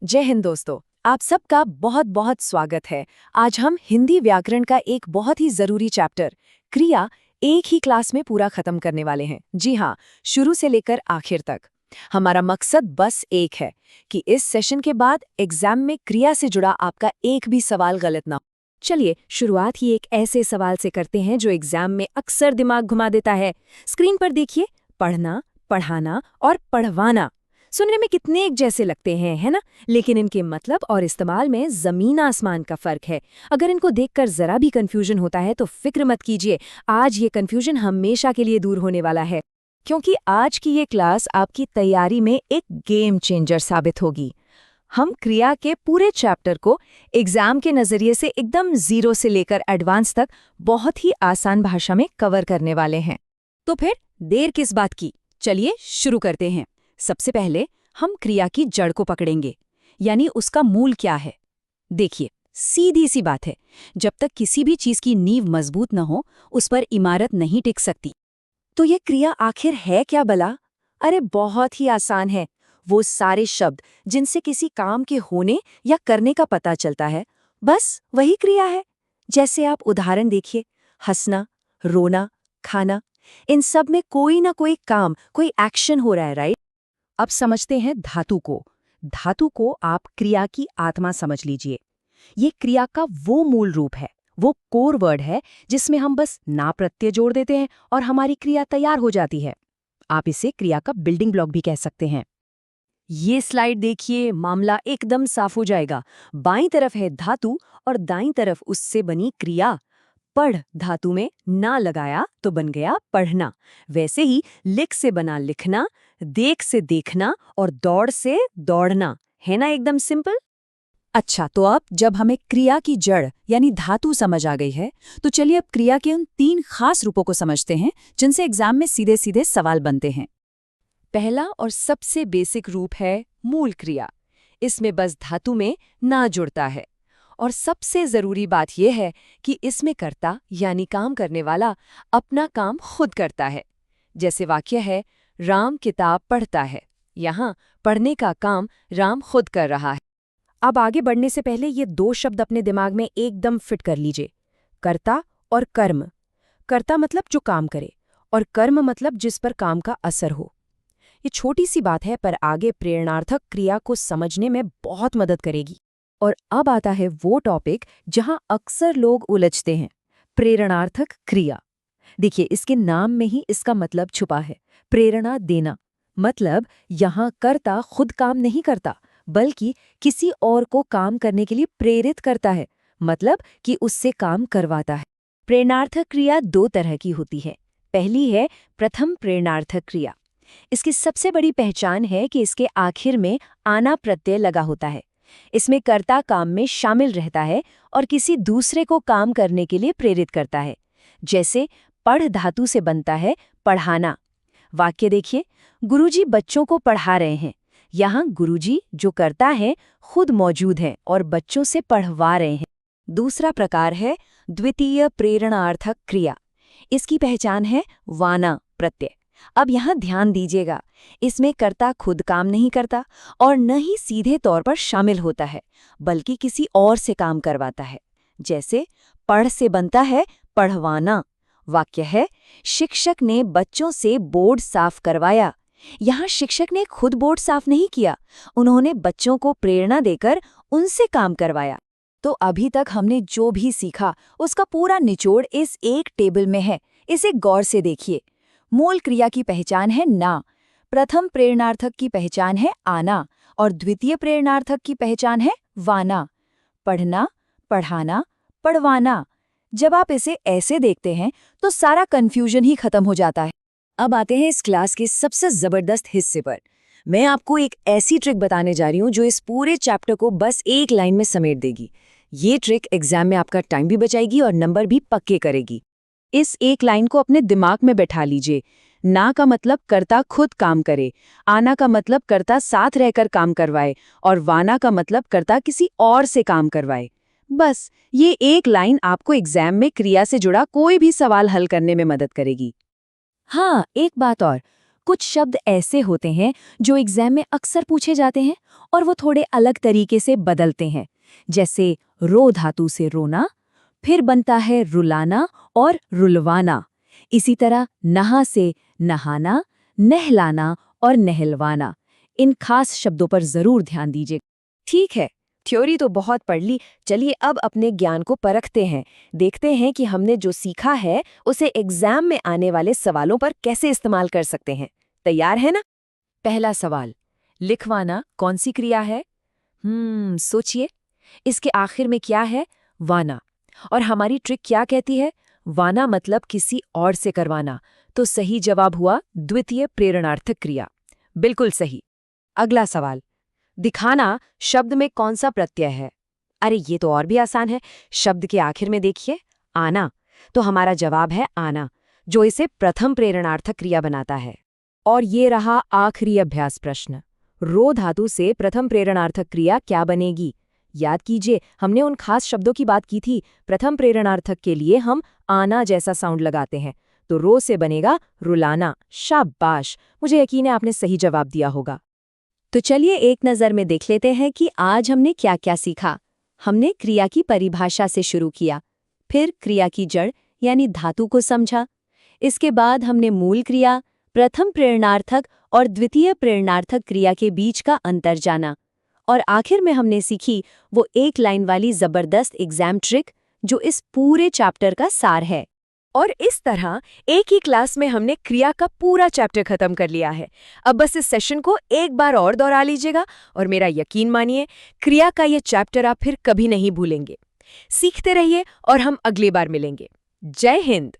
जय हिंद दोस्तों, आप सबका बहुत बहुत स्वागत है। आज हम हिंदी व्याकरण का एक बहुत ही जरूरी चैप्टर क्रिया एक ही क्लास में पूरा खत्म करने वाले हैं। जी हाँ, शुरू से लेकर आखिर तक। हमारा मकसद बस एक है कि इस सेशन के बाद एग्जाम में क्रिया से जुड़ा आपका एक भी सवाल गलत ना हो। चलिए शुरुआत ही एक ऐसे सवाल से करते हैं जो एग्जाम में अक्सर दिमाग घुमा देता है। स्क्रीन पर देखिए, पढ़ना, पढ़ाना और पढ़वाना सुनने में कितने एक जैसे लगते हैं, है ना? लेकिन इनके मतलब और इस्तेमाल में जमीन आसमान का फर्क है। अगर इनको देखकर जरा भी कंफ्यूजन होता है तो फिक्र मत कीजिए, आज ये कंफ्यूजन हमेशा के लिए दूर होने वाला है, क्योंकि आज की ये क्लास आपकी तैयारी में एक गेम चेंजर साबित होगी। हम क्रिया के पूरे चैप्टर को एग्जाम के नजरिए से एकदम जीरो से लेकर एडवांस तक बहुत ही आसान भाषा में कवर करने वाले हैं। तो फिर देर किस बात की, चलिए शुरू करते हैं। सबसे पहले हम क्रिया की जड़ को पकड़ेंगे, यानी उसका मूल क्या है। देखिए, सीधी सी बात है, जब तक किसी भी चीज की नींव मजबूत न हो, उस पर इमारत नहीं टिक सकती। तो ये क्रिया आखिर है क्या भला? अरे बहुत ही आसान है। वो सारे शब्द जिनसे किसी काम के होने या करने का पता चलता है, बस वही क्रिया है। जैसे आप उदाहरण देखिए, हंसना, रोना, खाना, इन सब में कोई ना कोई काम, कोई एक्शन हो रहा है, राइट? अब समझते हैं धातु को। धातु को आप क्रिया की आत्मा समझ लीजिए। ये क्रिया का वो मूल रूप है, वो कोर वर्ड है जिसमें हम बस ना प्रत्यय जोड़ देते हैं और हमारी क्रिया तैयार हो जाती है। आप इसे क्रिया का बिल्डिंग ब्लॉक भी कह सकते हैं। ये स्लाइड देखिए, मामला एकदम साफ हो जाएगा। बाईं तरफ है धातु और दाईं तरफ उससे बनी क्रिया। पढ़ धातु में ना लगाया तो बन गया पढ़ना। वैसे ही लिख से बना लिखना, देख से देखना और दौड़ से दौड़ना। है ना एकदम सिंपल? अच्छा, तो अब जब हमें क्रिया की जड़ यानी धातु समझ आ गई है, तो चलिए अब क्रिया के उन 3 खास रूपों को समझते हैं जिनसे एग्जाम में सीधे सीधे सवाल बनते हैं। पहला और सबसे बेसिक रूप है मूल क्रिया। इसमें बस धातु में ना जुड़ता है। और सबसे जरूरी बात यह है कि इसमें कर्ता यानी काम करने वाला अपना काम खुद करता है। जैसे वाक्य है, राम किताब पढ़ता है। यहाँ पढ़ने का काम राम खुद कर रहा है। अब आगे बढ़ने से पहले ये 2 शब्द अपने दिमाग में एकदम फिट कर लीजिए, कर्ता और कर्म। कर्ता मतलब जो काम करे और कर्म मतलब जिस पर काम का असर हो। ये छोटी सी बात है, पर आगे प्रेरणार्थक क्रिया को समझने में बहुत मदद करेगी। और अब आता है वो टॉपिक जहां अक्सर लोग उलझते हैं, प्रेरणार्थक क्रिया। देखिए, इसके नाम में ही इसका मतलब छुपा है, प्रेरणा देना। मतलब यहाँ कर्ता खुद काम नहीं करता, बल्कि किसी और को काम करने के लिए प्रेरित करता है, मतलब कि उससे काम करवाता है। प्रेरणार्थक क्रिया 2 तरह की होती है। पहली है प्रथम प्रेरणार्थक क्रिया। इसकी सबसे बड़ी पहचान है कि इसके आखिर में आना प्रत्यय लगा होता है। इसमें कर्ता काम में शामिल रहता है और किसी दूसरे को काम करने के लिए प्रेरित करता है। जैसे पढ़ धातु से बनता है पढ़ाना। वाक्य देखिए, गुरुजी बच्चों को पढ़ा रहे हैं। यहाँ गुरुजी जो कर्ता है खुद मौजूद हैं और बच्चों से पढ़वा रहे हैं। दूसरा प्रकार है द्वितीय प्रेरणार्थक क्रिया। इसकी पहचान है वाना प्रत्यय। अब यहाँ ध्यान दीजिएगा, इसमें कर्ता खुद काम नहीं करता और न ही सीधे तौर पर शामिल होता है, बल्कि किसी और से काम करवाता है। जैसे पढ़ से बनता है पढ़वाना। वाक्य है, शिक्षक ने बच्चों से बोर्ड साफ करवाया। यहाँ शिक्षक ने खुद बोर्ड साफ नहीं किया, उन्होंने बच्चों को प्रेरणा देकर उनसे काम करवाया। तो अभी तक हमने जो भी सीखा उसका पूरा निचोड़ इस एक टेबल में है। इसे गौर से देखिए। मूल क्रिया की पहचान है ना, प्रथम प्रेरणार्थक की पहचान है आना और द्वितीय प्रेरणार्थक की पहचान है वाना। पढ़ना, पढ़ाना, पढ़वाना। जब आप इसे ऐसे देखते हैं तो सारा कंफ्यूजन ही खत्म हो जाता है। अब आते हैं इस क्लास के सबसे जबरदस्त हिस्से पर। मैं आपको एक ऐसी ट्रिक बताने जा रही हूँ जो इस पूरे चैप्टर को बस एक लाइन में समेट देगी। ये ट्रिक एग्जाम में आपका टाइम भी बचाएगी और नंबर भी पक्के करेगी। इस एक लाइन को अपने दिमाग में बैठा लीजिए। ना का मतलब कर्ता खुद काम करे, आना का मतलब कर्ता साथ रहकर काम करवाए और वाना का मतलब कर्ता किसी और से काम करवाए। बस ये एक लाइन आपको एग्जाम में क्रिया से जुड़ा कोई भी सवाल हल करने में मदद करेगी। हाँ, एक बात और, कुछ शब्द ऐसे होते हैं जो एग्जाम में अक्सर पूछे जाते हैं और वो थोड़े अलग तरीके से बदलते हैं। जैसे रो धातु से रोना, फिर बनता है रुलाना और रुलवाना। इसी तरह नहा से नहाना, नहलाना और नहलवाना। इन खास शब्दों पर जरूर ध्यान दीजिए। ठीक है, थ्योरी तो बहुत पढ़ ली, चलिए अब अपने ज्ञान को परखते हैं। देखते हैं कि हमने जो सीखा है उसे एग्जाम में आने वाले सवालों पर कैसे इस्तेमाल कर सकते हैं। तैयार है ना? पहला सवाल, लिखवाना कौन सी क्रिया है? सोचिए। इसके आखिर में क्या है? वाना। और हमारी ट्रिक क्या कहती है? वाना मतलब किसी और से करवाना। तो सही जवाब हुआ द्वितीय प्रेरणार्थक क्रिया। बिल्कुल सही। अगला सवाल, दिखाना शब्द में कौन सा प्रत्यय है? अरे ये तो और भी आसान है। शब्द के आखिर में देखिए, आना। तो हमारा जवाब है आना, जो इसे प्रथम प्रेरणार्थक क्रिया बनाता है। और ये रहा आखिरी अभ्यास प्रश्न। रो धातु से प्रथम प्रेरणार्थक क्रिया क्या बनेगी? याद कीजिए, हमने उन खास शब्दों की बात की थी। प्रथम प्रेरणार्थक के लिए हम आना जैसा साउंड लगाते हैं, तो रो से बनेगा रुलाना। शाबाश, मुझे यकीन है आपने सही जवाब दिया होगा। तो चलिए एक नज़र में देख लेते हैं कि आज हमने क्या क्या सीखा। हमने क्रिया की परिभाषा से शुरू किया, फिर क्रिया की जड़ यानी धातु को समझा। इसके बाद हमने मूल क्रिया, प्रथम प्रेरणार्थक और द्वितीय प्रेरणार्थक क्रिया के बीच का अंतर जाना। और आखिर में हमने सीखी वो एक लाइन वाली जबरदस्त एग्जाम ट्रिक जो इस पूरे चैप्टर का सार है। और इस तरह एक ही क्लास में हमने क्रिया का पूरा चैप्टर खत्म कर लिया है। अब बस इस सेशन को एक बार और दोहरा लीजिएगा और मेरा यकीन मानिए, क्रिया का ये चैप्टर आप फिर कभी नहीं भूलेंगे। सीखते रहिए और हम अगली बार मिलेंगे। जय हिंद।